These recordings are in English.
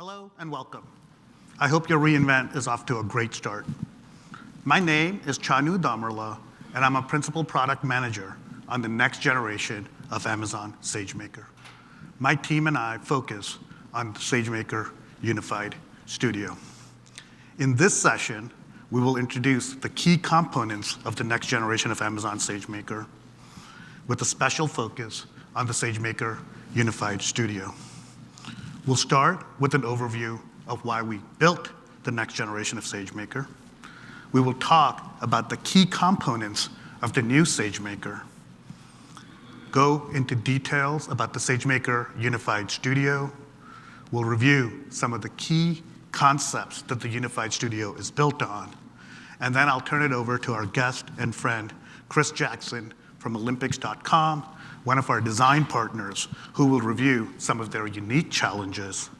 Hello and welcome. I hope your reInvent is off to a great start. My name is Chanu Damarla, and I'm a Principal Product Manager on the next generation of Amazon SageMaker. My team and I focus on SageMaker Unified Studio. In this session, we will introduce the key components of the next generation of Amazon SageMaker with a special focus on the SageMaker Unified Studio. We'll start with an overview of why we built the next generation of SageMaker. We will talk about the key components of the new SageMaker, go into details about the SageMaker Unified Studio. We'll review some of the key concepts that the Unified Studio is built on. And then I'll turn it over to our guest and friend, Chris Jackson from Olympics.com, one of our design partners, who will review some of their unique challenges.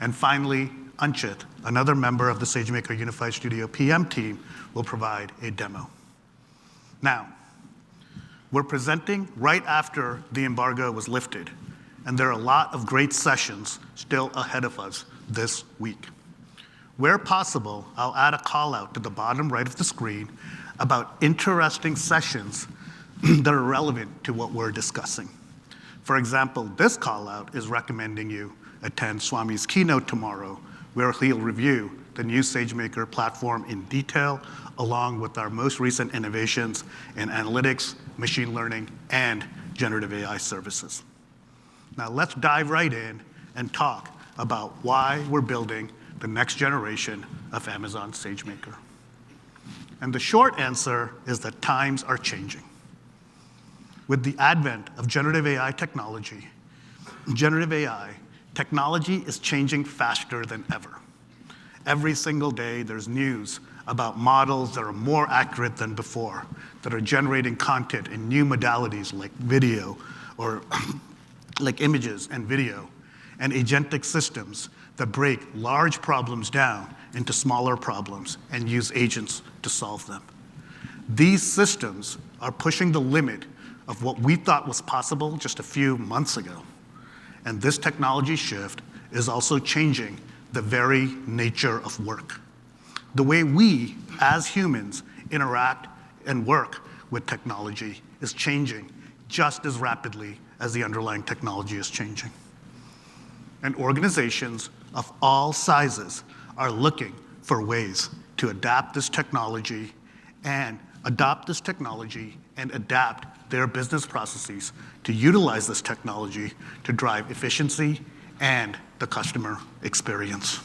And finally, Anchit, another member of the SageMaker Unified Studio PM team, will provide a demo. Now, we're presenting right after the embargo was lifted, and there are a lot of great sessions still ahead of us this week. Where possible, I'll add a call out to the bottom right of the screen about interesting sessions that are relevant to what we're discussing. For example, this call out is recommending you attend Swami's keynote tomorrow, where he'll review the new SageMaker platform in detail, along with our most recent innovations in analytics, machine learning, and generative AI services. Now let's dive right in and talk about why we're building the next generation of Amazon SageMaker. And the short answer is that times are changing. With the advent of generative AI technology is changing faster than ever. Every single day, there's news about models that are more accurate than before, that are generating content in new modalities like video or like images and video, and agentic systems that break large problems down into smaller problems and use agents to solve them. These systems are pushing the limit of what we thought was possible just a few months ago. And this technology shift is also changing the very nature of work. The way we, as humans, interact and work with technology is changing just as rapidly as the underlying technology is changing. And organizations of all sizes are looking for ways to adapt this technology and adapt their business processes to utilize this technology to drive efficiency and the customer experience.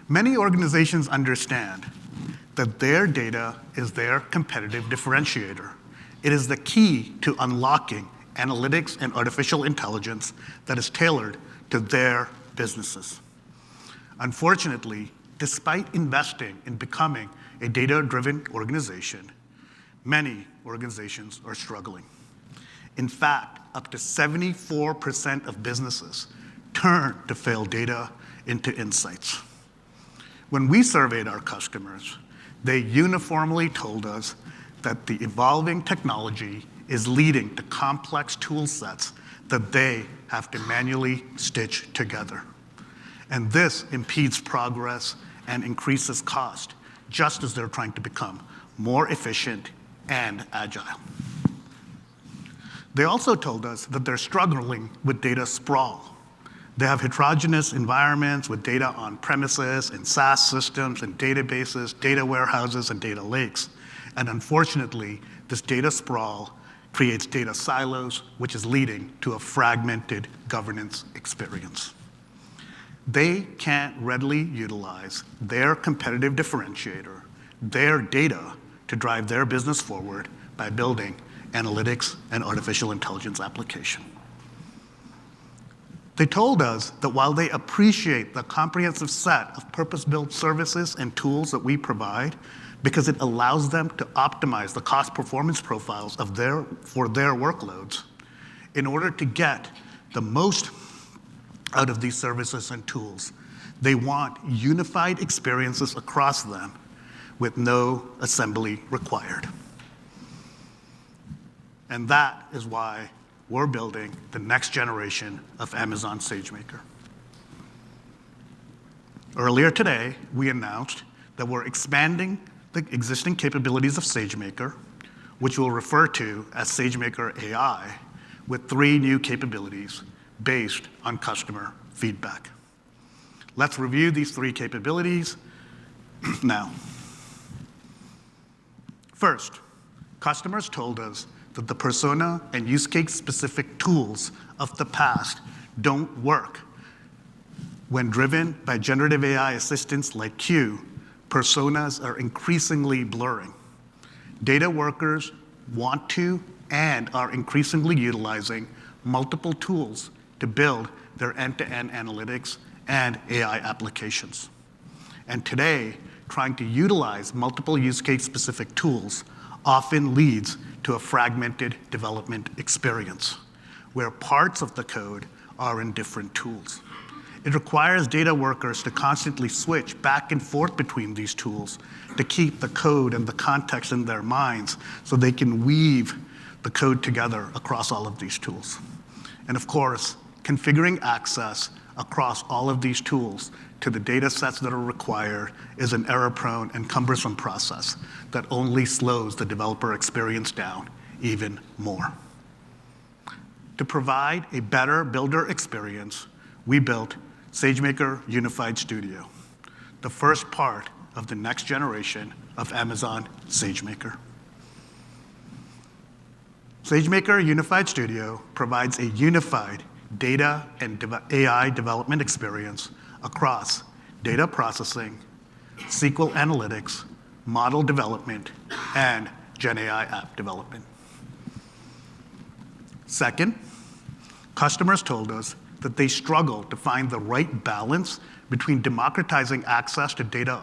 Many organizations understand that their data is their competitive differentiator. It is the key to unlocking analytics and artificial intelligence that is tailored to their businesses. Unfortunately, despite investing in becoming a data-driven organization, many organizations are struggling. In fact, up to 74% of businesses turn to failed data into insights. When we surveyed our customers, they uniformly told us that the evolving technology is leading to complex tool sets that they have to manually stitch together. And this impedes progress and increases cost, just as they're trying to become more efficient and agile. They also told us that they're struggling with data sprawl. They have heterogeneous environments with data on premises and SaaS systems and databases, data warehouses, and data lakes. And unfortunately, this data sprawl creates data silos, which is leading to a fragmented governance experience. They can't readily utilize their competitive differentiator, their data, to drive their business forward by building analytics and artificial intelligence application. They told us that while they appreciate the comprehensive set of purpose-built services and tools that we provide, because it allows them to optimize the cost performance profiles for their workloads, in order to get the most out of these services and tools, they want unified experiences across them with no assembly required. And that is why we're building the next generation of Amazon SageMaker. Earlier today, we announced that we're expanding the existing capabilities of SageMaker, which we'll refer to as SageMaker AI, with 3 new capabilities based on customer feedback. Let's review these 3 capabilities now. First, customers told us that the persona and use case specific tools of the past don't work. When driven by generative AI assistants like Q, personas are increasingly blurring. Data workers want to and are increasingly utilizing multiple tools to build their end-to-end analytics and AI applications. And today, trying to utilize multiple use case specific tools often leads to a fragmented development experience, where parts of the code are in different tools. It requires data workers to constantly switch back and forth between these tools to keep the code and the context in their minds so they can weave the code together across all of these tools. And of course, configuring access across all of these tools to the data sets that are required is an error-prone and cumbersome process that only slows the developer experience down even more. To provide a better builder experience, we built SageMaker Unified Studio, the first part of the next generation of Amazon SageMaker. SageMaker Unified Studio provides a unified data and AI development experience across data processing, SQL analytics, model development, and GenAI app development. Second, customers told us that they struggle to find the right balance between democratizing access to data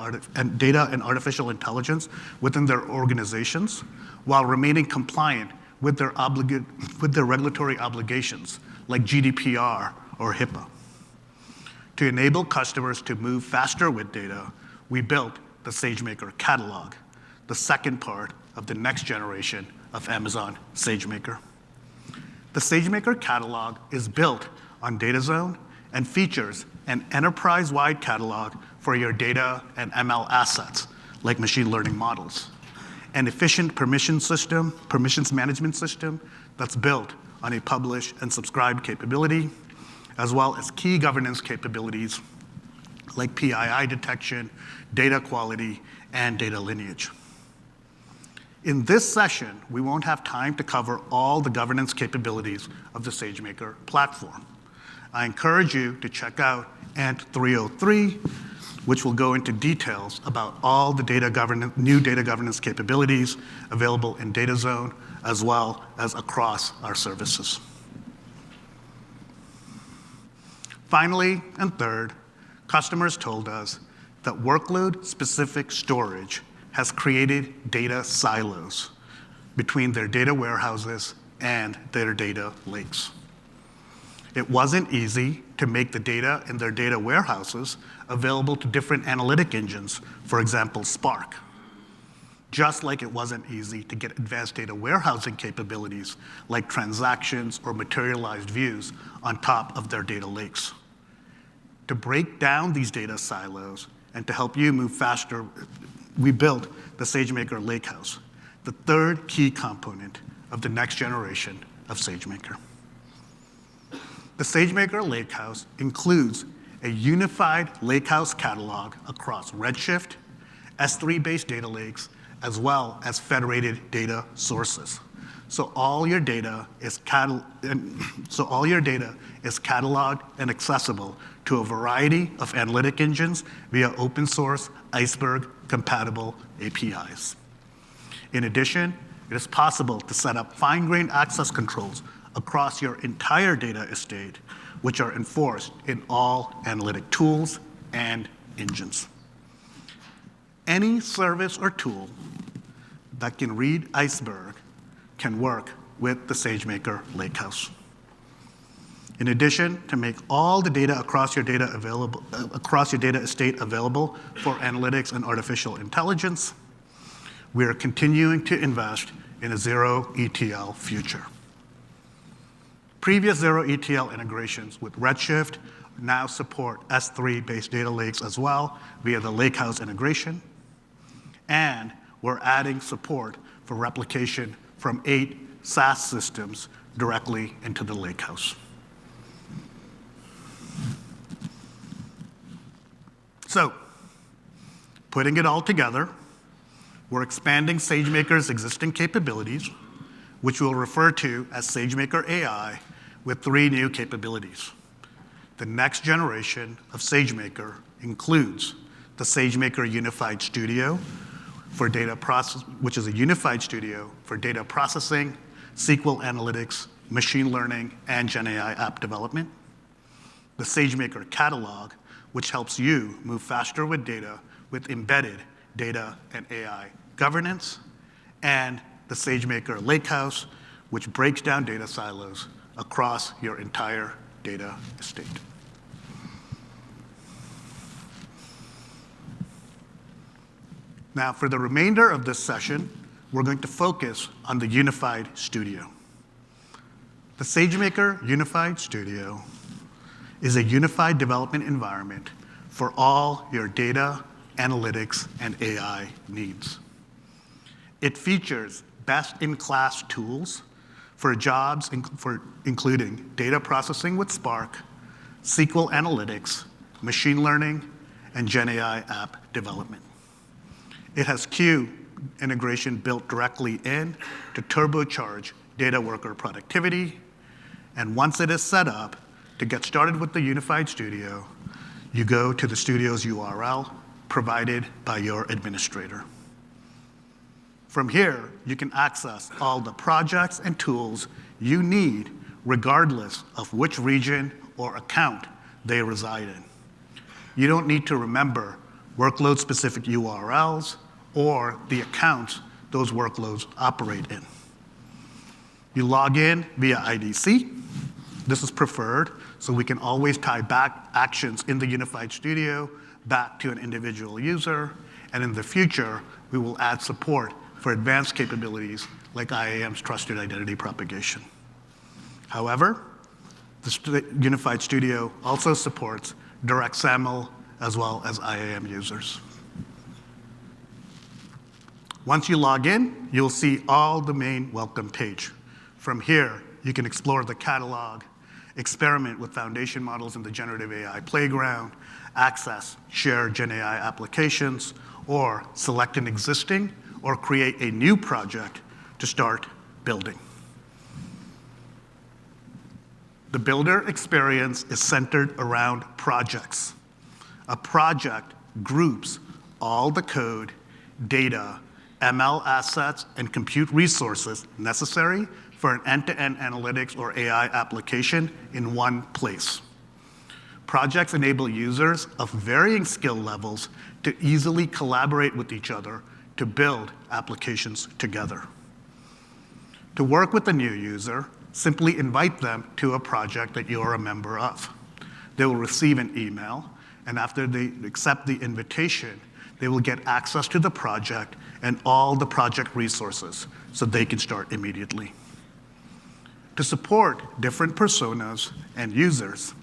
and artificial intelligence within their organizations while remaining compliant with their regulatory obligations like GDPR or HIPAA. To enable customers to move faster with data, we built the SageMaker Catalog, the second part of the next generation of Amazon SageMaker. The SageMaker Catalog is built on DataZone and features an enterprise-wide catalog for your data and ML assets, like machine learning models, an efficient permissions management system that's built on a publish and subscribe capability, as well as key governance capabilities like PII detection, data quality, and data lineage. In this session, we won't have time to cover all the governance capabilities of the SageMaker platform. I encourage you to check out ANT206-NEW, which will go into details about all the new data governance capabilities available in DataZone, as well as across our services. Finally, and third, customers told us that workload-specific storage has created data silos between their data warehouses and their data lakes. It wasn't easy to make the data in their data warehouses available to different analytic engines, for example, Spark. Just like it wasn't easy to get advanced data warehousing capabilities like transactions or materialized views on top of their data lakes. To break down these data silos and to help you move faster, we built the SageMaker Lakehouse, the third key component of the next generation of SageMaker. The SageMaker Lakehouse includes a unified Lakehouse catalog across Redshift, S3-based data lakes, as well as federated data sources. So all your data is cataloged and accessible to a variety of analytic engines via open source Iceberg-compatible APIs. In addition, it is possible to set up fine-grained access controls across your entire data estate, which are enforced in all analytic tools and engines. Any service or tool that can read Iceberg can work with the SageMaker Lakehouse. In addition, to make all the data across your data estate available for analytics and artificial intelligence, we are continuing to invest in a zero ETL future. Previous zero ETL integrations with Redshift now support S3-based data lakes as well via the Lakehouse integration. And we're adding support for replication from 8 SaaS systems directly into the Lakehouse. So, putting it all together, we're expanding SageMaker's existing capabilities, which we'll refer to as SageMaker AI, with 3 new capabilities. The next generation of SageMaker includes the SageMaker Unified Studio for data process, which is a unified studio for data processing, SQL analytics, machine learning, and GenAI app development. The SageMaker Catalog, which helps you move faster with data with embedded data and AI governance. And the SageMaker Lakehouse, which breaks down data silos across your entire data estate. Now, for the remainder of this session, we're going to focus on the Unified Studio. The SageMaker Unified Studio is a unified development environment for all your data, analytics, and AI needs. It features best-in-class tools for jobs including data processing with Spark, SQL analytics, machine learning, and GenAI app development. It has Q integration built directly in to turbocharge data worker productivity. And once it is set up, to get started with the Unified Studio, you go to the studio's URL provided by your administrator. From here, you can access all the projects and tools you need regardless of which region or account they reside in. You don't need to remember workload-specific URLs or the accounts those workloads operate in. You log in via IDC. This is preferred, so we can always tie back actions in the Unified Studio back to an individual user, and in the future, we will add support for advanced capabilities like IAM's trusted identity propagation. However, the Unified Studio also supports direct SAML as well as IAM users. Once you log in, you'll see all the main welcome page. From here, you can explore the catalog, experiment with foundation models in the generative AI playground, access shared GenAI applications, or select an existing or create a new project to start building. The builder experience is centered around projects. A project groups all the code, data, ML assets, and compute resources necessary for an end-to-end analytics or AI application in one place. Projects enable users of varying skill levels to easily collaborate with each other to build applications together. To work with a new user, simply invite them to a project that you're a member of. They will receive an email, and after they accept the invitation, they will get access to the project and all the project resources so they can start immediately. To support different personas and users,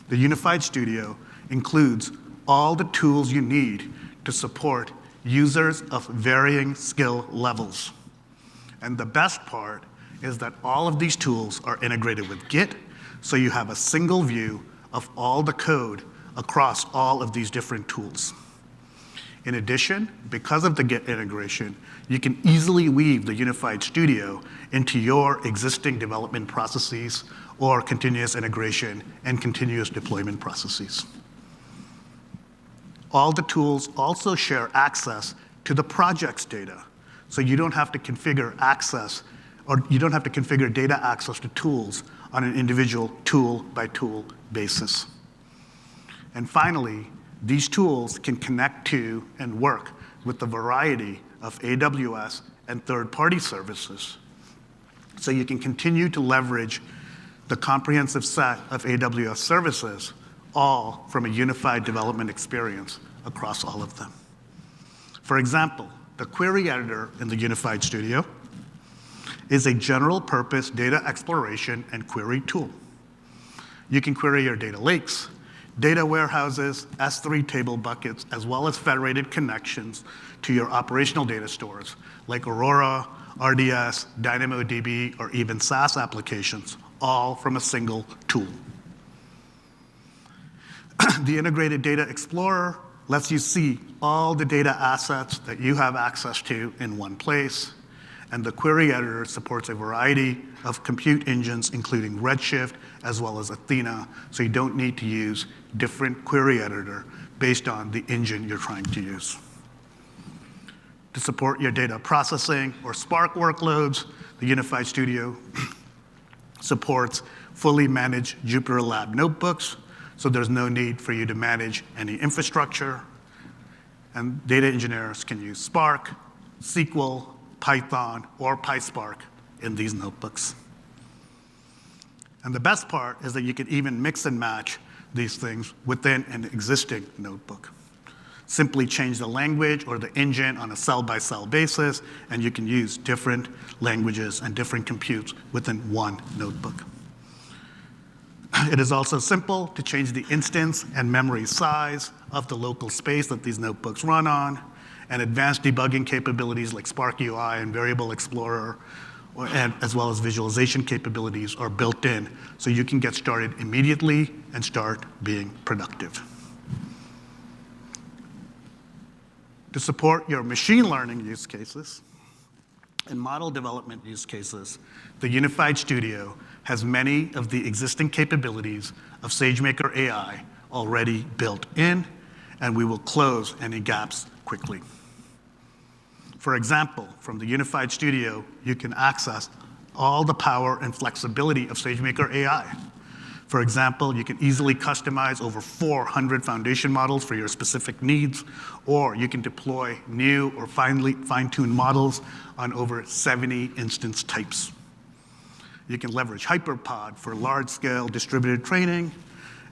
the Unified Studio includes all the tools you need to support users of varying skill levels. And the best part is that all of these tools are integrated with Git, so you have a single view of all the code across all of these different tools. In addition, because of the Git integration, you can easily weave the Unified Studio into your existing development processes or continuous integration and continuous deployment processes. All the tools also share access to the project's data, so you don't have to configure access, or you don't have to configure data access to tools on an individual tool-by-tool basis. And finally, these tools can connect to and work with a variety of AWS and third-party services, so you can continue to leverage the comprehensive set of AWS services, all from a unified development experience across all of them. For example, the query editor in the Unified Studio is a general-purpose data exploration and query tool. You can query your data lakes, data warehouses, S3 table buckets, as well as federated connections to your operational data stores like Aurora, RDS, DynamoDB, or even SaaS applications, all from a single tool. The Integrated Data Explorer lets you see all the data assets that you have access to in one place, and the query editor supports a variety of compute engines, including Redshift as well as Athena, so you don't need to use different query editor based on the engine you're trying to use. To support your data processing or Spark workloads, the Unified Studio supports fully managed Jupyter Lab notebooks, so there's no need for you to manage any infrastructure. And data engineers can use Spark, SQL, Python, or PySpark in these notebooks. And the best part is that you can even mix and match these things within an existing notebook. Simply change the language or the engine on a cell-by-cell basis, and you can use different languages and different computes within one notebook. It is also simple to change the instance and memory size of the local space that these notebooks run on, and advanced debugging capabilities like Spark UI and Variable Explorer, as well as visualization capabilities are built in, so you can get started immediately and start being productive. To support your machine learning use cases and model development use cases, the Unified Studio has many of the existing capabilities of SageMaker AI already built in, and we will close any gaps quickly. For example, from the Unified Studio, you can access all the power and flexibility of SageMaker AI. For example, you can easily customize over 400 foundation models for your specific needs, or you can deploy new or fine-tuned models on over 70 instance types. You can leverage HyperPod for large-scale distributed training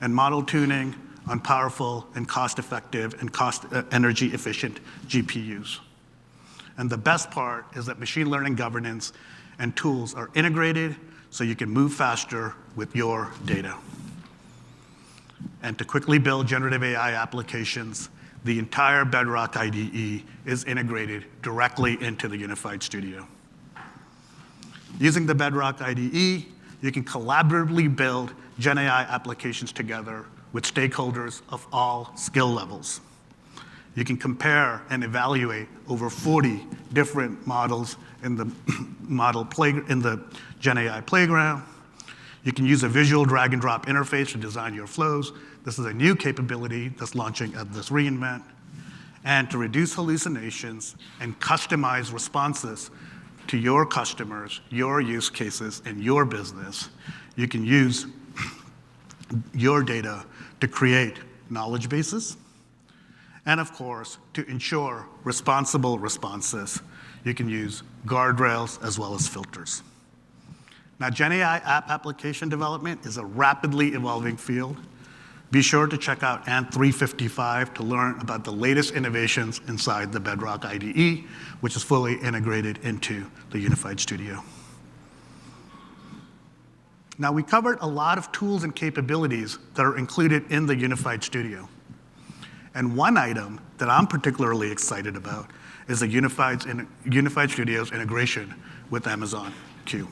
and model tuning on powerful and cost-effective and energy-efficient GPUs. And the best part is that machine learning governance and tools are integrated so you can move faster with your data. And to quickly build generative AI applications, the entire Bedrock IDE is integrated directly into the Unified Studio. Using the Bedrock IDE, you can collaboratively build GenAI applications together with stakeholders of all skill levels. You can compare and evaluate over 40 different models in the GenAI playground. You can use a visual drag and drop interface to design your flows. This is a new capability that's launching at this re:Invent. And to reduce hallucinations and customize responses to your customers, your use cases, and your business, you can use your data to create knowledge bases. And of course, to ensure responsible responses, you can use guardrails as well as filters. Now, GenAI app application development is a rapidly evolving field. Be sure to check out ANT206-NEW to learn about the latest innovations inside the Bedrock IDE, which is fully integrated into the Unified Studio. Now, we covered a lot of tools and capabilities that are included in the Unified Studio. And one item that I'm particularly excited about is the Unified Studio's integration with Amazon Q,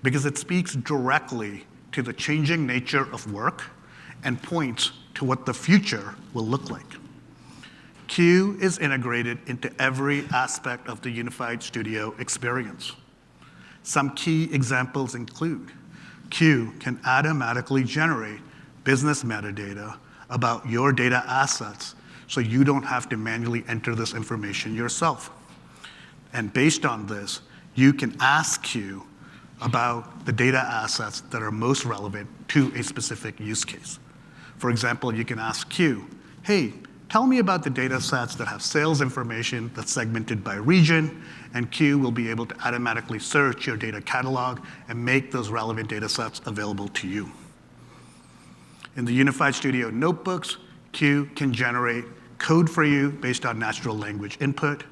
because it speaks directly to the changing nature of work and points to what the future will look like. Q is integrated into every aspect of the Unified Studio experience. Some key examples include Q can automatically generate business metadata about your data assets, so you don't have to manually enter this information yourself. And based on this, you can ask Q about the data assets that are most relevant to a specific use case. For example, you can ask Q, hey, tell me about the data sets that have sales information that's segmented by region, and Q will be able to automatically search your data catalog and make those relevant data sets available to you. In the Unified Studio notebooks, Q can generate code for you based on natural language input,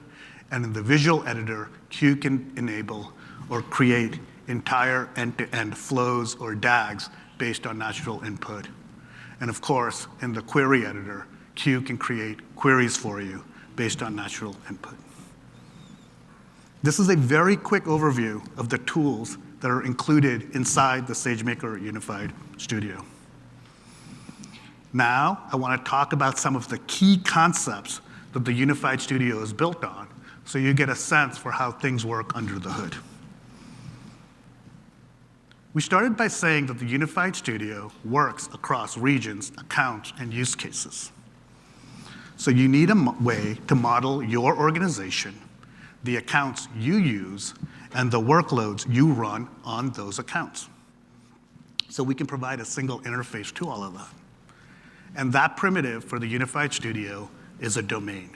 and in the visual editor, Q can enable or create entire end-to-end flows or DAGs based on natural input. And of course, in the query editor, Q can create queries for you based on natural input. This is a very quick overview of the tools that are included inside the SageMaker Unified Studio. Now, I want to talk about some of the key concepts that the Unified Studio is built on, so you get a sense for how things work under the hood. We started by saying that the Unified Studio works across regions, accounts, and use cases. So you need a way to model your organization, the accounts you use, and the workloads you run on those accounts. So we can provide a single interface to all of that. And that primitive for the Unified Studio is a domain.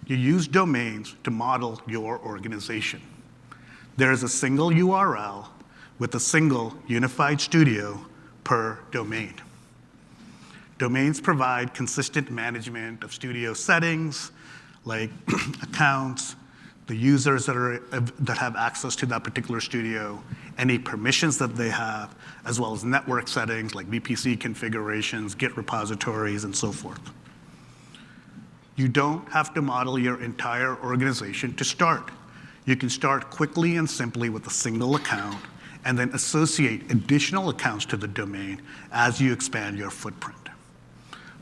You use domains to model your organization. There is a single URL with a single Unified Studio per domain. Domains provide consistent management of studio settings, like accounts, the users that have access to that particular studio, any permissions that they have, as well as network settings like VPC configurations, Git repositories, and so forth. You don't have to model your entire organization to start. You can start quickly and simply with a single account and then associate additional accounts to the domain as you expand your footprint.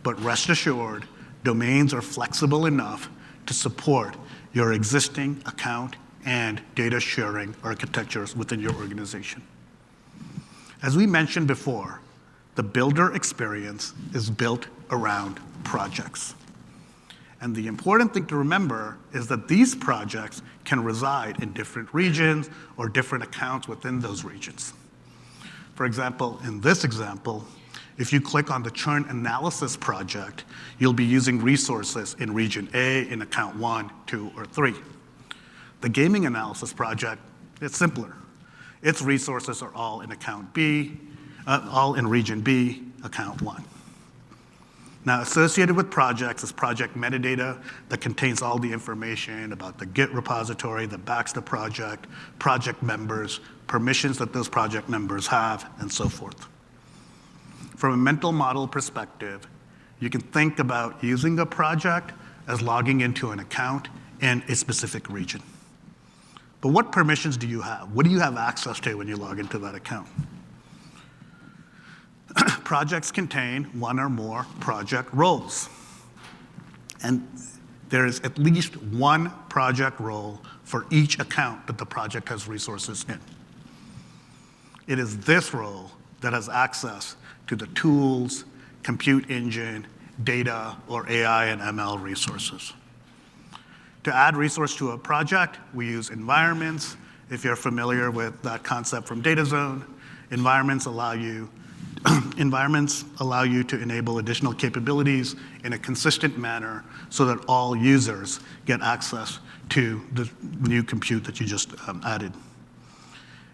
But rest assured, domains are flexible enough to support your existing account and data sharing architectures within your organization. As we mentioned before, the builder experience is built around projects. And the important thing to remember is that these projects can reside in different regions or different accounts within those regions. For example, in this example, if you click on the churn analysis project, you'll be using resources in region A in account 1, 2, or 3. The gaming analysis project, it's simpler. Its resources are all in account B, all in region B, account 1. Now, associated with projects is project metadata that contains all the information about the Git repository that backs the project members, permissions that those project members have, and so forth. From a mental model perspective, you can think about using a project as logging into an account in a specific region. But what permissions do you have? What do you have access to when you log into that account? Projects contain one or more project roles. And there is at least one project role for each account that the project has resources in. It is this role that has access to the tools, compute engine, data, or AI and ML resources. To add resource to a project, we use environments. If you're familiar with that concept from DataZone, environments allow you to enable additional capabilities in a consistent manner so that all users get access to the new compute that you just added.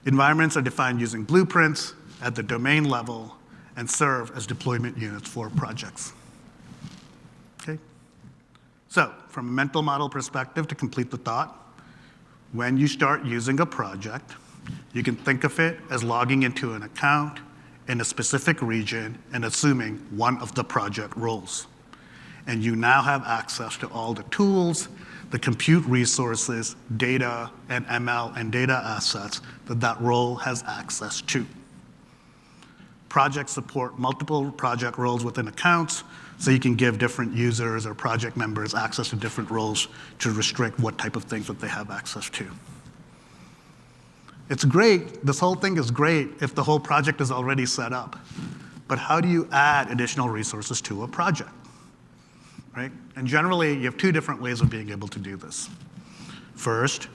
Environments are defined using blueprints at the domain level and serve as deployment units for projects. Okay? So, from a mental model perspective, to complete the thought, when you start using a project, you can think of it as logging into an account in a specific region and assuming one of the project roles. And you now have access to all the tools, the compute resources, data, and ML and data assets that that role has access to. Projects support multiple project roles within accounts, so you can give different users or project members access to different roles to restrict what type of things that they have access to. It's great, this whole thing is great if the whole project is already set up. But how do you add additional resources to a project, right? And generally, you have two different ways of being able to do this. First,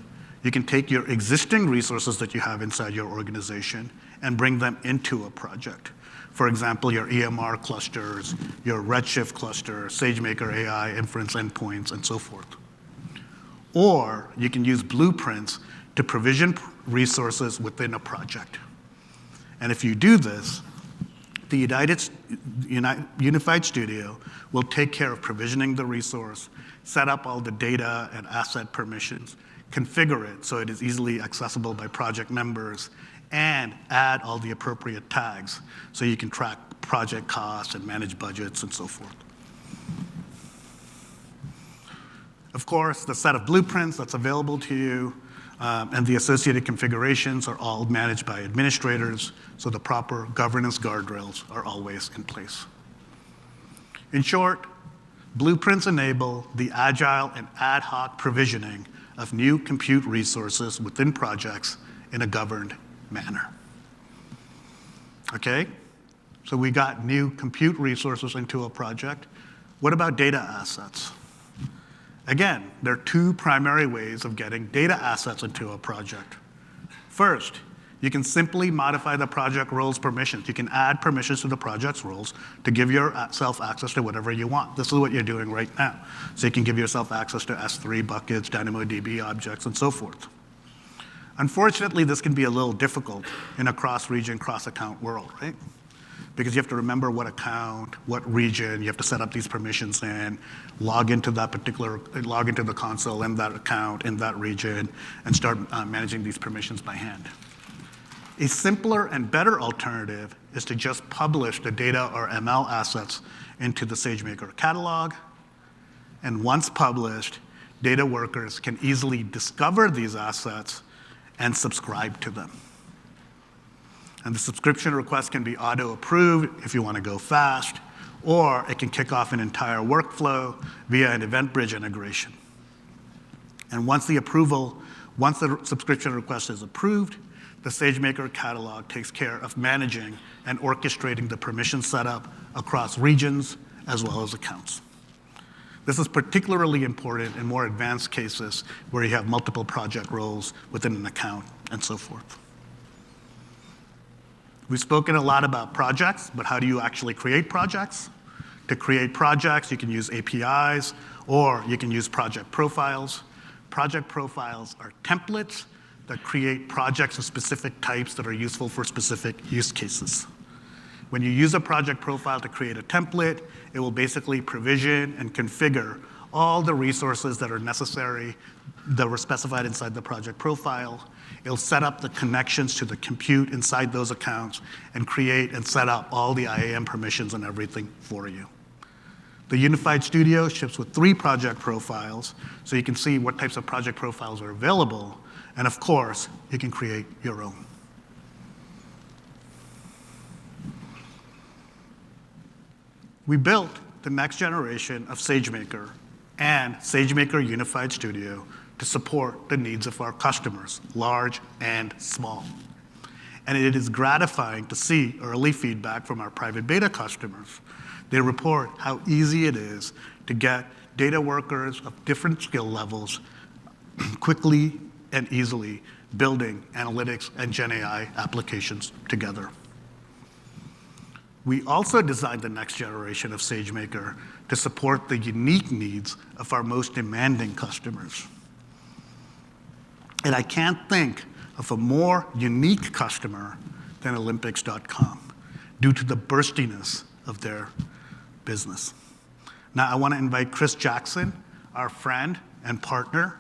you can take your existing resources that you have inside your organization and bring them into a project. For example, your EMR clusters, your Redshift cluster, SageMaker AI inference endpoints, and so forth. Or you can use blueprints to provision resources within a project. And if you do this, the Unified Studio will take care of provisioning the resource, set up all the data and asset permissions, configure it so it is easily accessible by project members, and add all the appropriate tags so you can track project costs and manage budgets and so forth. Of course, the set of blueprints that's available to you and the associated configurations are all managed by administrators, so the proper governance guardrails are always in place. In short, blueprints enable the agile and ad hoc provisioning of new compute resources within projects in a governed manner. Okay, so we got new compute resources into a project. What about data assets? Again, there are two primary ways of getting data assets into a project. First, you can simply modify the project roles permissions. You can add permissions to the project's roles to give yourself access to whatever you want. This is what you're doing right now. So you can give yourself access to S3 buckets, DynamoDB objects, and so forth. Unfortunately, this can be a little difficult in a cross-region, cross-account world, right? Because you have to remember what account, what region, you have to set up these permissions in, log into the console in that account, in that region, and start managing these permissions by hand. A simpler and better alternative is to just publish the data or ML assets into the SageMaker catalog. And once published, data workers can easily discover these assets and subscribe to them. And the subscription request can be auto-approved if you want to go fast, or it can kick off an entire workflow via an EventBridge integration. And once the subscription request is approved, the SageMaker catalog takes care of managing and orchestrating the permission setup across regions as well as accounts. This is particularly important in more advanced cases where you have multiple project roles within an account and so forth. We've spoken a lot about projects, but how do you actually create projects? To create projects, you can use APIs, or you can use project profiles. Project profiles are templates that create projects of specific types that are useful for specific use cases. When you use a project profile to create a template, it will basically provision and configure all the resources that are necessary that were specified inside the project profile. It'll set up the connections to the compute inside those accounts and create and set up all the IAM permissions and everything for you. The Unified Studio ships with 3 project profiles, so you can see what types of project profiles are available. And of course, you can create your own. We built the next generation of SageMaker and SageMaker Unified Studio to support the needs of our customers, large and small. And it is gratifying to see early feedback from our private beta customers. They report how easy it is to get data workers of different skill levels quickly and easily building analytics and GenAI applications together. We also designed the next generation of SageMaker to support the unique needs of our most demanding customers. And I can't think of a more unique customer than Olympics.com due to the burstiness of their business. Now, I want to invite Chris Jackson, our friend and partner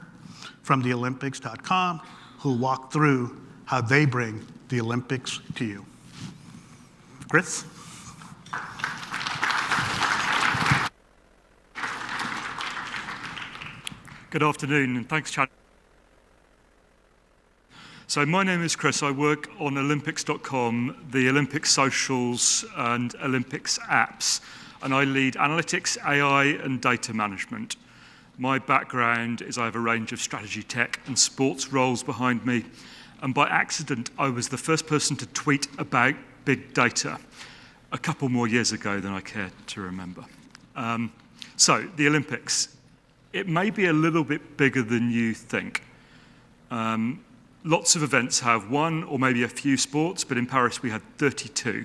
from the Olympics.com, who will walk through how they bring the Olympics to you. Chris? Good afternoon, and thanks, Chad. So my name is Chris. I work on Olympics.com, the Olympics socials and Olympics apps, and I lead analytics, AI, and data management. My background is I have a range of strategy tech and sports roles behind me, and by accident, I was the first person to tweet about big data a couple more years ago than I care to remember. So the Olympics. It may be a little bit bigger than you think. Lots of events have one or maybe a few sports, but in Paris we had 32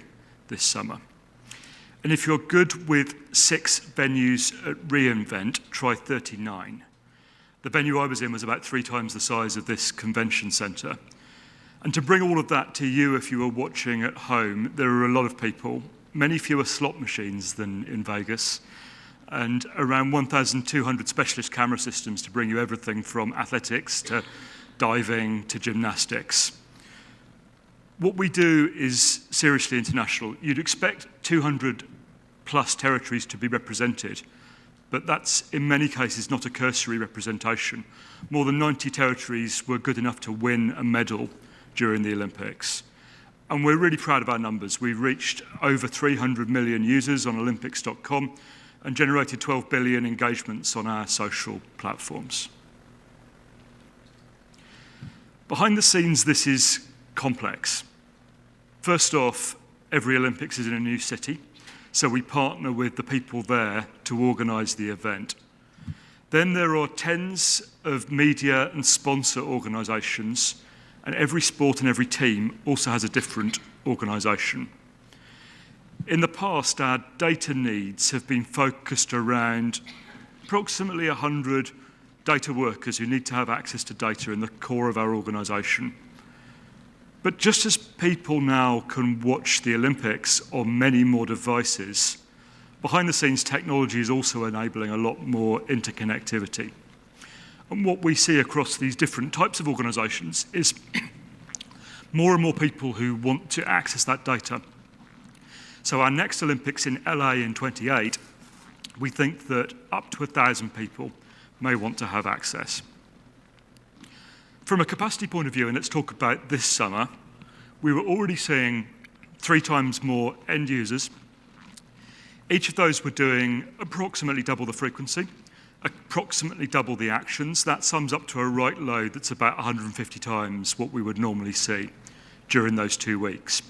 this summer. And if you're good with 6 venues at reInvent, try 39. The venue I was in was about 3 times the size of this convention center. And to bring all of that to you if you were watching at home, there are a lot of people, many fewer slot machines than in Vegas, and around 1,200 specialist camera systems to bring you everything from athletics to diving to gymnastics. What we do is seriously international. You'd expect 200 plus territories to be represented, but that's in many cases not a cursory representation. More than 90 territories were good enough to win a medal during the Olympics. And we're really proud of our numbers. We've reached over 300 million users on Olympics.com and generated 12 billion engagements on our social platforms. Behind the scenes, this is complex. First off, every Olympics is in a new city, so we partner with the people there to organise the event. Then there are tens of media and sponsor organisations, and every sport and every team also has a different organisation. In the past, our data needs have been focused around approximately 100 data workers who need to have access to data in the core of our organisation. But just as people now can watch the Olympics on many more devices, behind the scenes technology is also enabling a lot more interconnectivity. And what we see across these different types of organisations is more and more people who want to access that data. So our next Olympics in LA in 28, we think that up to 1,000 people may want to have access. From a capacity point of view, and let's talk about this summer, we were already seeing 3 times more end users. Each of those were doing approximately double the frequency, approximately double the actions. That sums up to a write load that's about 150 times what we would normally see during those 2 weeks.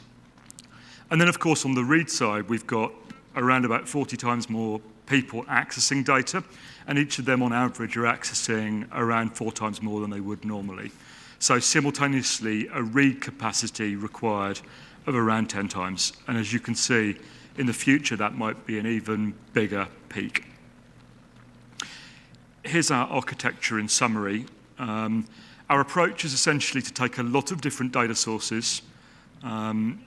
And then, of course, on the read side, we've got around about 40 times more people accessing data, and each of them, on average, are accessing around 4 times more than they would normally. So simultaneously, a read capacity required of around 10 times. And as you can see, in the future, that might be an even bigger peak. Here's our architecture in summary. Our approach is essentially to take a lot of different data sources,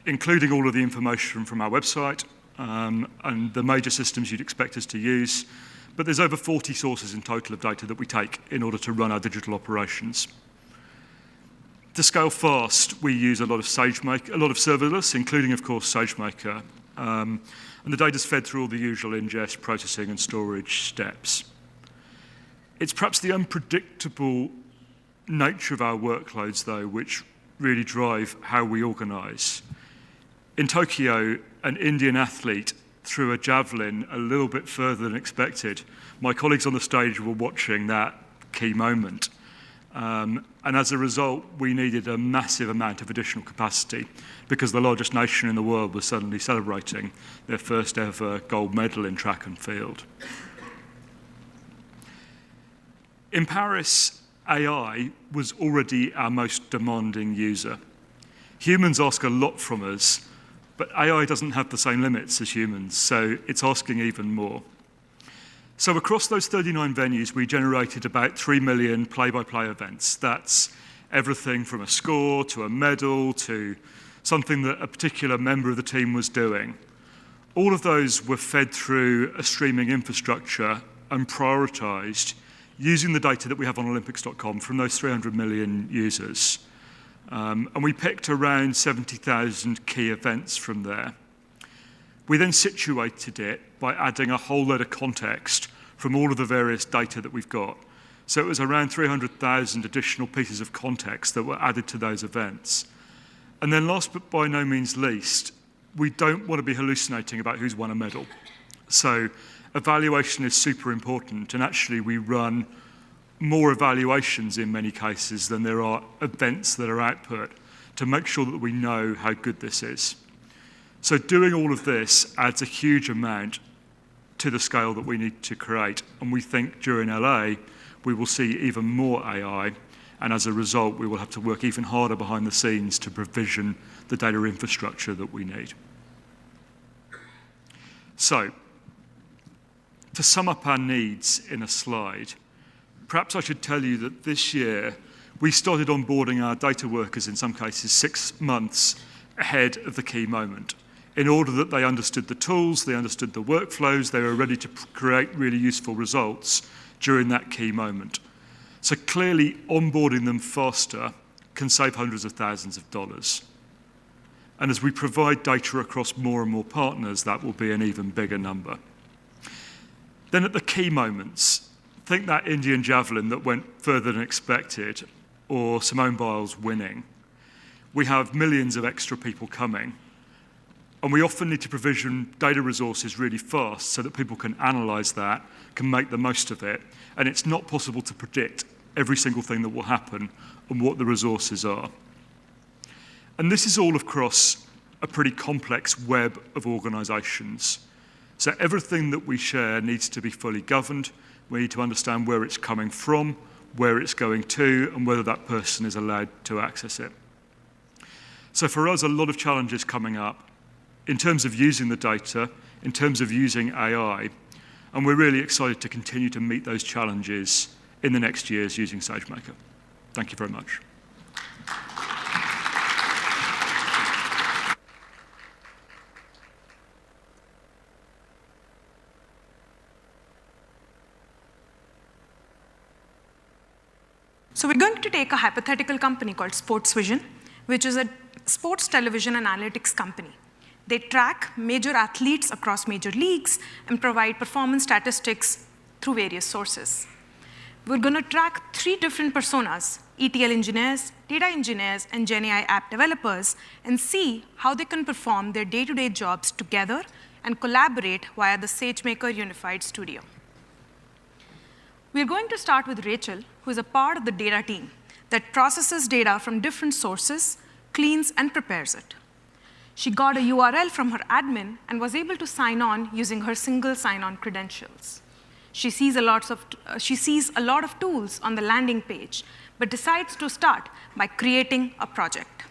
including all of the information from our website and the major systems you'd expect us to use. But there's over 40 sources in total of data that we take in order to run our digital operations. To scale fast, we use a lot of SageMaker, a lot of serverless, including, of course, SageMaker. And the data's fed through all the usual ingest, processing, and storage steps. It's perhaps the unpredictable nature of our workloads, though, which really drive how we organise. In Tokyo, an Indian athlete threw a javelin a little bit further than expected. My colleagues on the stage were watching that key moment. And as a result, we needed a massive amount of additional capacity because the largest nation in the world was suddenly celebrating their first ever gold medal in track and field. In Paris, AI was already our most demanding user. Humans ask a lot from us, but AI doesn't have the same limits as humans, so it's asking even more. So across those 39 venues, we generated about 3 million play-by-play events. That's everything from a score to a medal to something that a particular member of the team was doing. All of those were fed through a streaming infrastructure and prioritized using the data that we have on Olympics.com from those 300 million users. And we picked around 70,000 key events from there. We then situated it by adding a whole load of context from all of the various data that we've got. So it was around 300,000 additional pieces of context that were added to those events. And then last but by no means least, we don't want to be hallucinating about who's won a medal. So evaluation is super important, and actually we run more evaluations in many cases than there are events that are output to make sure that we know how good this is. So doing all of this adds a huge amount to the scale that we need to create, and we think during LA we will see even more AI, and as a result we will have to work even harder behind the scenes to provision the data infrastructure that we need. So, to sum up our needs in a slide, perhaps I should tell you that this year we started onboarding our data workers in some cases 6 months ahead of the key moment. in order that they understood the tools, they understood the workflows, they were ready to create really useful results during that key moment. So clearly, onboarding them faster can save hundreds of thousands of dollars. And as we provide data across more and more partners, that will be an even bigger number. Then at the key moments, think that Indian javelin that went further than expected, or Simone Biles winning. We have millions of extra people coming, and we often need to provision data resources really fast so that people can analyze that, can make the most of it, and it's not possible to predict every single thing that will happen and what the resources are. And this is all across a pretty complex web of organizations. So everything that we share needs to be fully governed. We need to understand where it's coming from, where it's going to, and whether that person is allowed to access it. So for us, a lot of challenges coming up in terms of using the data, in terms of using AI, and we're really excited to continue to meet those challenges in the next years using SageMaker. Thank you very much. So we're going to take a hypothetical company called SportsVision, which is a sports television and analytics company. They track major athletes across major leagues and provide performance statistics through various sources. We're going to track 3 different personas, ETL engineers, data engineers, and GenAI app developers, and see how they can perform their day-to-day jobs together and collaborate via the SageMaker Unified Studio. We're going to start with Rachel, who is a part of the data team that processes data from different sources, cleans, and prepares it. She got a URL from her admin and was able to sign on using her single sign-on credentials. She sees a lot of tools on the landing page, but decides to start by creating a project.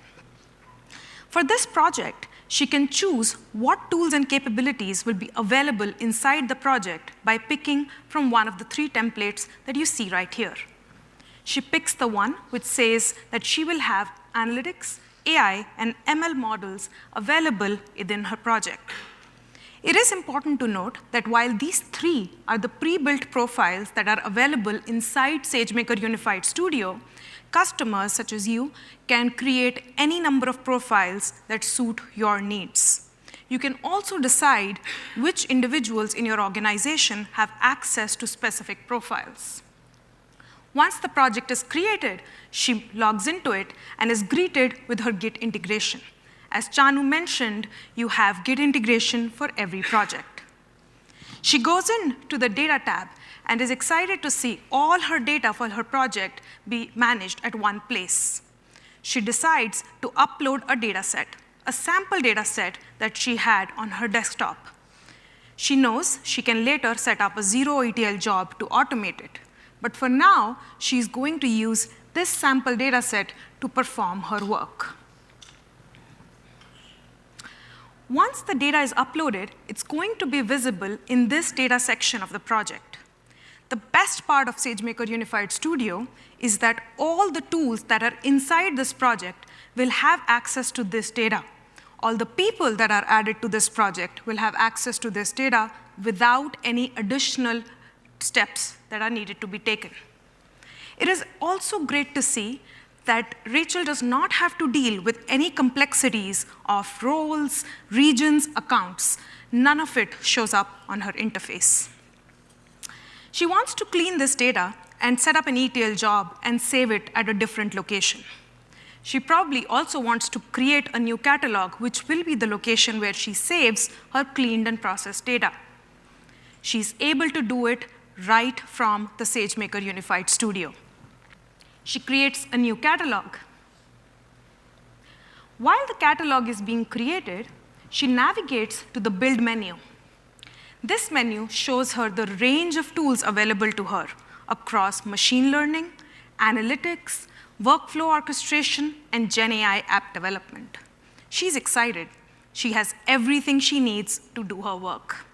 For this project, she can choose what tools and capabilities will be available inside the project by picking from one of the 3 templates that you see right here. She picks the one which says that she will have analytics, AI, and ML models available within her project. It is important to note that while these 3 are the pre-built profiles that are available inside SageMaker Unified Studio, customers such as you can create any number of profiles that suit your needs. You can also decide which individuals in your organization have access to specific profiles. Once the project is created, she logs into it and is greeted with her Git integration. As Chanu mentioned, you have Git integration for every project. She goes into the Data tab and is excited to see all her data for her project be managed at one place. She decides to upload a data set, a sample data set that she had on her desktop. She knows she can later set up a 0 ETL job to automate it. But for now, she's going to use this sample data set to perform her work. Once the data is uploaded, it's going to be visible in this data section of the project. The best part of SageMaker Unified Studio is that all the tools that are inside this project will have access to this data. All the people that are added to this project will have access to this data without any additional steps that are needed to be taken. It is also great to see that Rachel does not have to deal with any complexities of roles, regions, accounts. None of it shows up on her interface. She wants to clean this data and set up an ETL job and save it at a different location. She probably also wants to create a new catalog, which will be the location where she saves her cleaned and processed data. She's able to do it right from the SageMaker Unified Studio. She creates a new catalog. While the catalog is being created, she navigates to the Build menu. This menu shows her the range of tools available to her across machine learning, analytics, workflow orchestration, and GenAI app development. She's excited. She has everything she needs to do her work.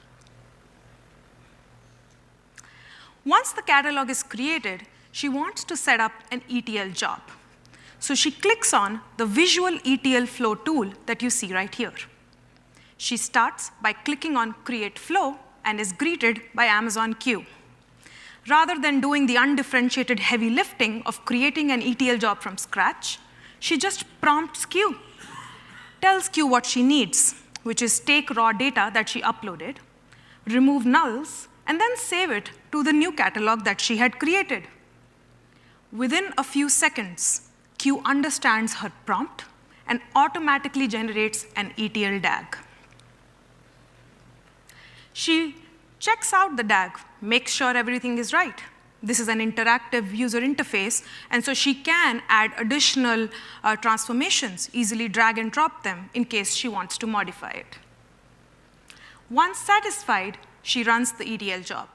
Once the catalog is created, she wants to set up an ETL job. So she clicks on the visual ETL flow tool that you see right here. She starts by clicking on Create Flow and is greeted by Amazon Q. Rather than doing the undifferentiated heavy lifting of creating an ETL job from scratch, she just prompts Q, tells Q what she needs, which is take raw data that she uploaded, remove nulls, and then save it to the new catalog that she had created. Within a few seconds, Q understands her prompt and automatically generates an ETL DAG. She checks out the DAG, makes sure everything is right. This is an interactive user interface, and so she can add additional transformations, easily drag and drop them in case she wants to modify it. Once satisfied, she runs the ETL job.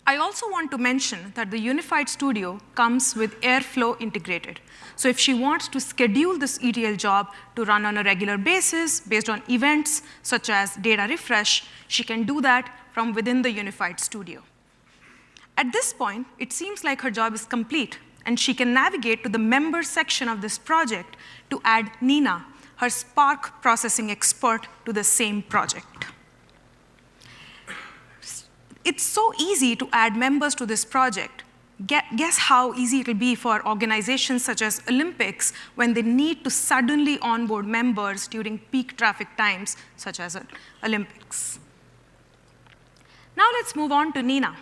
I also want to mention that the Unified Studio comes with Airflow integrated. So if she wants to schedule this ETL job to run on a regular basis based on events such as data refresh, she can do that from within the Unified Studio. At this point, it seems like her job is complete, and she can navigate to the members section of this project to add Nina, her Spark processing expert, to the same project. It's so easy to add members to this project. Guess how easy it'll be for organizations such as Olympics when they need to suddenly onboard members during peak traffic times, such as Olympics. Now let's move on to Nina,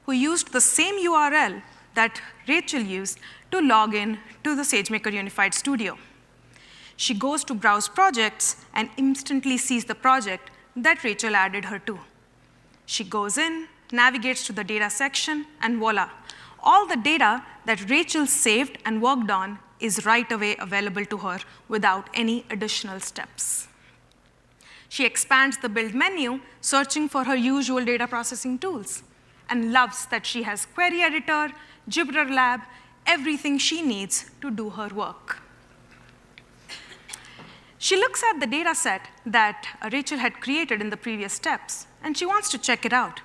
who used the same URL that Rachel used to log in to the SageMaker Unified Studio. She goes to Browse Projects and instantly sees the project that Rachel added her to. She goes in, navigates to the data section, and voila. All the data that Rachel saved and worked on is right away available to her without any additional steps. She expands the build menu, searching for her usual data processing tools, and loves that she has Query Editor, Jupyter Lab, everything she needs to do her work. She looks at the data set that Rachel had created in the previous steps, and she wants to check it out.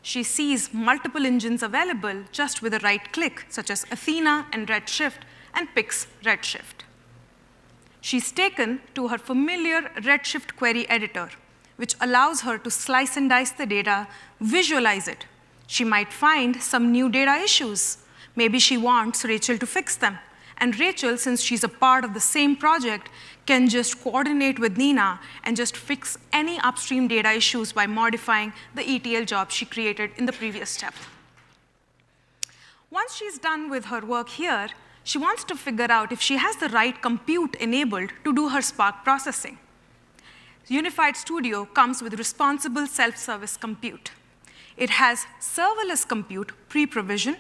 She sees multiple engines available just with a right click, such as Athena and Redshift, and picks Redshift. She's taken to her familiar Redshift query editor, which allows her to slice and dice the data, visualize it. She might find some new data issues. Maybe she wants Rachel to fix them. And Rachel, since she's a part of the same project, can just coordinate with Nina and just fix any upstream data issues by modifying the ETL job she created in the previous step. Once she's done with her work here, she wants to figure out if she has the right compute enabled to do her Spark processing. Unified Studio comes with responsible self-service compute. It has serverless compute pre-provisioned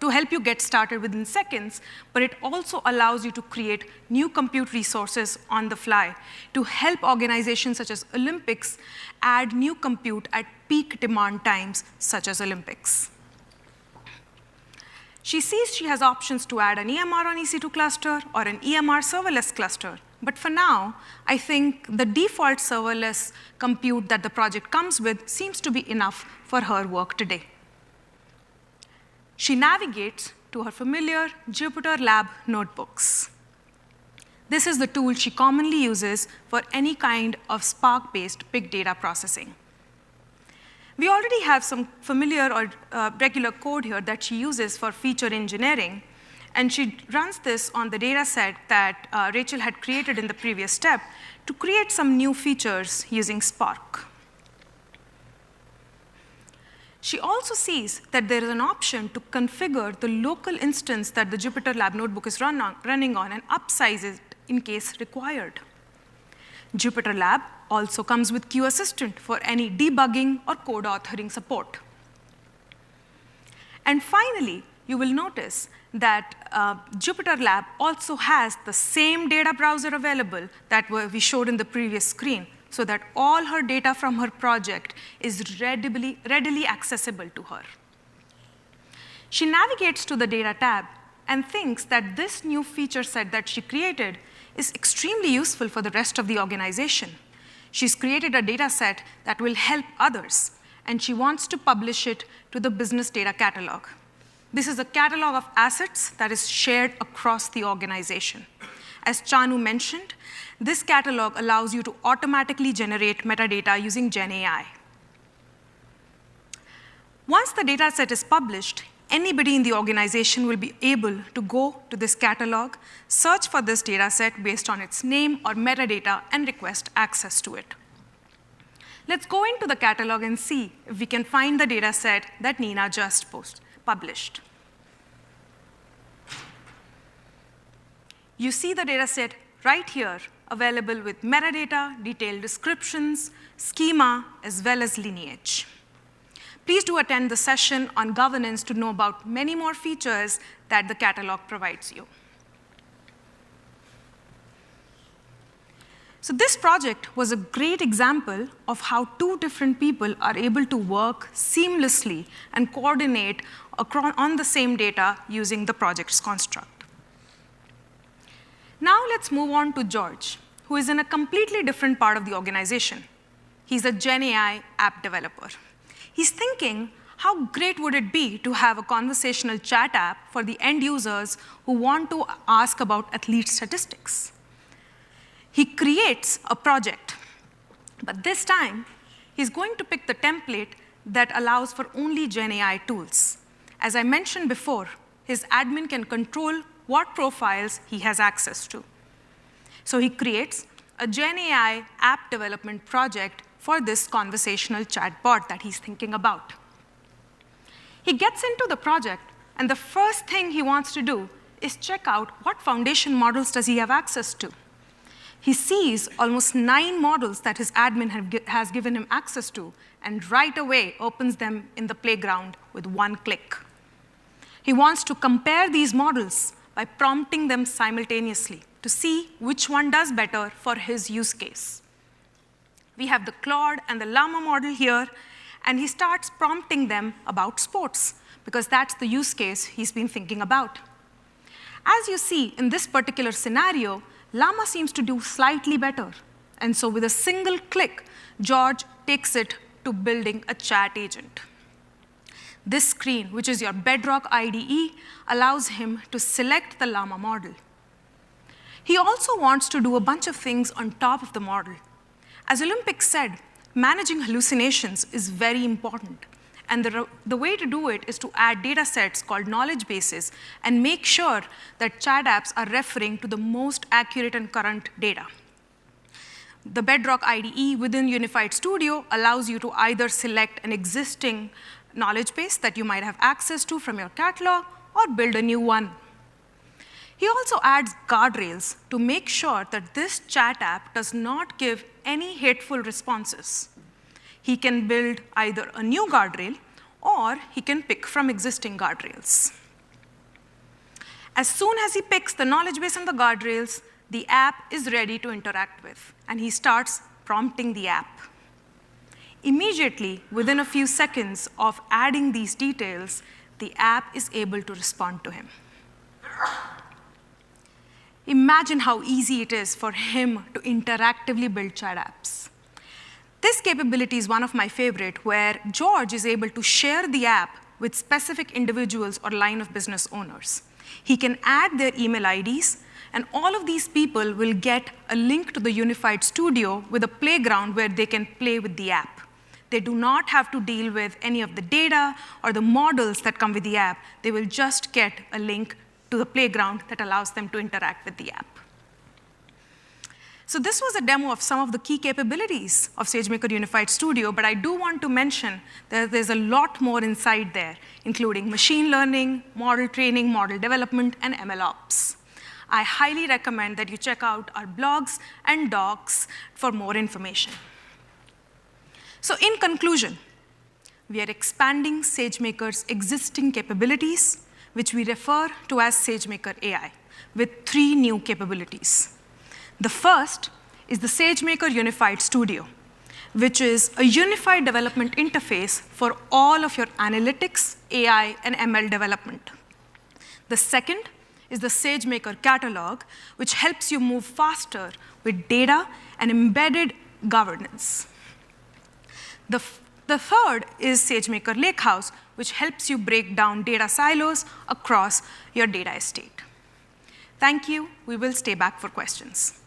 to help you get started within seconds, but it also allows you to create new compute resources on the fly to help organizations such as Olympics add new compute at peak demand times, such as Olympics. She sees she has options to add an EMR on EC2 cluster or an EMR serverless cluster. But for now, I think the default serverless compute that the project comes with seems to be enough for her work today. She navigates to her familiar Jupyter Lab notebooks. This is the tool she commonly uses for any kind of Spark-based big data processing. We already have some familiar or regular code here that she uses for feature engineering, and she runs this on the data set that Rachel had created in the previous step to create some new features using Spark. She also sees that there is an option to configure the local instance that the Jupyter Lab notebook is running on and upsize it in case required. Jupyter Lab also comes with Q Assistant for any debugging or code authoring support. And finally, you will notice that Jupyter Lab also has the same data browser available that we showed in the previous screen, so that all her data from her project is readily accessible to her. She navigates to the Data tab and thinks that this new feature set that she created is extremely useful for the rest of the organization. She's created a data set that will help others, and she wants to publish it to the business data catalog. This is a catalog of assets that is shared across the organization. As Chanu mentioned, this catalog allows you to automatically generate metadata using GenAI. Once the data set is published, anybody in the organization will be able to go to this catalog, search for this data set based on its name or metadata, and request access to it. Let's go into the catalog and see if we can find the data set that Nina just published. You see the data set right here, available with metadata, detailed descriptions, schema, as well as lineage. Please do attend the session on governance to know about many more features that the catalog provides you. So this project was a great example of how two different people are able to work seamlessly and coordinate on the same data using the project's construct. Now let's move on to George, who is in a completely different part of the organization. He's a GenAI app developer. He's thinking, how great would it be to have a conversational chat app for the end users who want to ask about athlete statistics? He creates a project, but this time, he's going to pick the template that allows for only GenAI tools. As I mentioned before, his admin can control what profiles he has access to. So he creates a GenAI app development project for this conversational chatbot that he's thinking about. He gets into the project, and the first thing he wants to do is check out what foundation models does he have access to. He sees almost 9 models that his admin has given him access to, and right away opens them in the playground with one click. He wants to compare these models by prompting them simultaneously to see which one does better for his use case. We have the Claude and the Llama model here, and he starts prompting them about sports, because that's the use case he's been thinking about. As you see in this particular scenario, Llama seems to do slightly better. And so with a single click, George takes it to building a chat agent. This screen, which is your Bedrock IDE, allows him to select the Llama model. He also wants to do a bunch of things on top of the model. As Olympic said, managing hallucinations is very important. And the way to do it is to add data sets called knowledge bases and make sure that chat apps are referring to the most accurate and current data. The Bedrock IDE within Unified Studio allows you to either select an existing knowledge base that you might have access to from your catalog or build a new one. He also adds guardrails to make sure that this chat app does not give any hateful responses. He can build either a new guardrail, or he can pick from existing guardrails. As soon as he picks the knowledge base and the guardrails, the app is ready to interact with, and he starts prompting the app. Immediately, within a few seconds of adding these details, the app is able to respond to him. Imagine how easy it is for him to interactively build chat apps. This capability is one of my favorite, where George is able to share the app with specific individuals or line of business owners. He can add their email IDs, and all of these people will get a link to the Unified Studio with a playground where they can play with the app. They do not have to deal with any of the data or the models that come with the app. They will just get a link to the playground that allows them to interact with the app. So this was a demo of some of the key capabilities of SageMaker Unified Studio, but I do want to mention that there's a lot more inside there, including machine learning, model training, model development, and MLOps. I highly recommend that you check out our blogs and docs for more information. So in conclusion, we are expanding SageMaker's existing capabilities, which we refer to as SageMaker AI, with 3 new capabilities. The first is the SageMaker Unified Studio, which is a unified development interface for all of your analytics, AI, and ML development. The second is the SageMaker Catalog, which helps you move faster with data and embedded governance. The third is SageMaker Lakehouse, which helps you break down data silos across your data estate. Thank you. We will stay back for questions.